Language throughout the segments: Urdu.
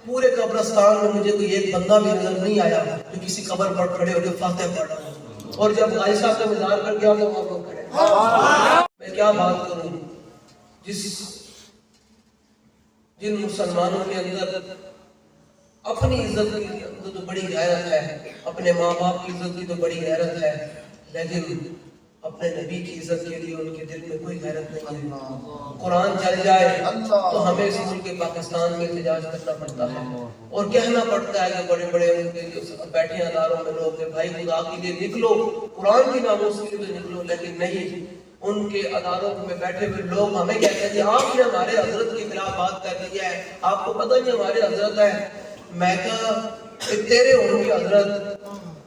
پورے قبرستان میں مجھے کوئی ایک بندہ بھی نظر نہیں آیا جو کسی قبر پر کھڑے ہو کے فاتح پڑھ رہا ہوں، اور جب غازی صاحب کا مزار پر گیا تو وہاں لوگ کھڑے۔ میں کیا بات کروں، جن مسلمانوں کے اندر اپنی عزت کی تو بڑی غیرت ہے، اپنے ماں باپ کی عزت کی تو بڑی غیرت ہے، لیکن اپنے نبی کی عزت کے لیے ان کے دل میں کوئی غیرت نہیں ہے۔ قرآن چل جائے تو ہمیں اس ملک پاکستان میں احتجاج کرنا پڑتا ہے اور کہنا پڑتا ہے کہ بڑے بڑے ان کے بیٹھے اداروں میں لوگ کہ بھائی خدا کے لیے نکلو، قرآن کی ناموس کے لیے نکلو، لیکن نہیں، ان کے اداروں میں بیٹھے ہوئے لوگ ہمیں کہتے ہیں کہ آپ نے ہمارے حضرت کے خلاف بات کر دی ہے، آپ کو پتہ نہیں ہمارے حضرت ہے۔ میں کہا تیرے ہوں گے حضرت،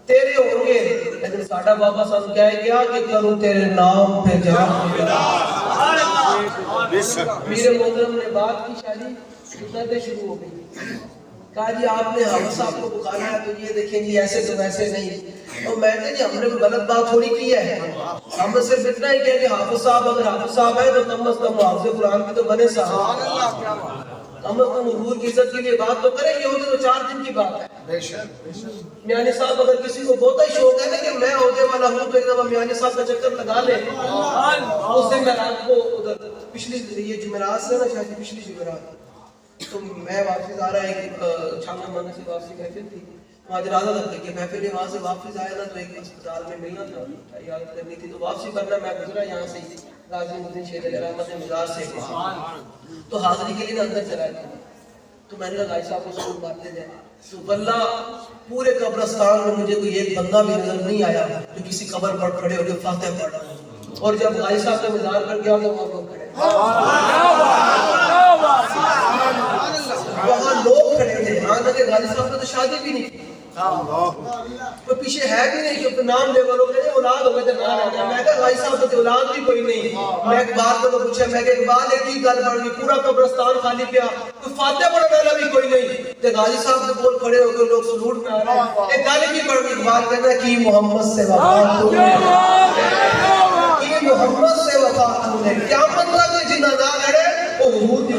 تیرے ہوں گے، لیکن ساڈا بابا صاحب کہے گیا کہ کروں تیرے نام پہ جان۔ میرے محترم نے بات کی، شادی سنتیں شروع ہو گئی۔ کہا جی آپ نے حافظ صاحب کو بکانا ہے تو یہ دیکھیں جی ایسے تو ویسے نہیں، اور میں نے جی ہم نے غلط بات تھوڑی کی ہے، ہم صرف اتنا ہی کہا کہ حافظ صاحب اگر حافظ صاحب ہے تو کم از کم حافظ قرآن کی تو بنے صاحب، کم از کم حضور کی عزت کے لیے بات تو کریں، یہ ہوتے تو 4 دن کی بات ہے۔ میانی صاحب اگر کسی کو بہت ہی شوق ہے نا کہ میں عہدے والا ہوں تو ایک دفعہ میانی صاحب کا چکر لگا لے۔ اس دن میں رات کو ادھر پچھلی یہ جمعرات سے نا شاید پچھلی جمعرات تو میں واپس آ رہا ہے، چھانا مانا سے واپسی محفل تھی، وہاں جنازہ تھا کہ محفل وہاں سے واپس آیا نا تو ایک اسپتال میں ملنا تھا، یاد کرنی تھی، تو واپسی کرنا میں گزرا یہاں سے غازی الدین شیخ رحمت مزار سے، تو حاضری کے لیے اندر چلا گیا، تو میں نے کہا غازی صاحب کو سلوٹ مارتے جائے، تو واللہ پورے قبرستان میں مجھے کوئی ایک بندہ بھی نظر نہیں آیا جو کسی قبر پر کھڑے ہو کے فاتح پڑھ رہا ہوں، اور جب غازی صاحب کے مزار پر گیا تو وہاں لوگ کھڑے، وہاں لوگ کھڑے تھے، ہاں کہ غازی صاحب نے تو شادی بھی نہیں کی، کوئی پیچھے ہے بھی نہیں کہ نام لے والوں کہتے اولاد ہو گئے تھے نام ہے، میں کہا غازی صاحب تو اولاد بھی کوئی نہیں۔ میں ایک بار کو پوچھا، میں کہ اقبال ایک ہی گل بڑھ گئی، پورا قبرستان خالی پیا، کوئی فاتح پڑھنے والا بھی کوئی نہیں، تو غازی صاحب کے بول کھڑے ہو کے لوگ سلوٹ میں آ رہے ہیں، ایک گل کی بڑھ گئی، اقبال کہتا ہے کہ محمد سے وفا تو نے، کہ محمد سے وفا تو نے، قیامت تک جنہ نہ لڑے وہ حضور کی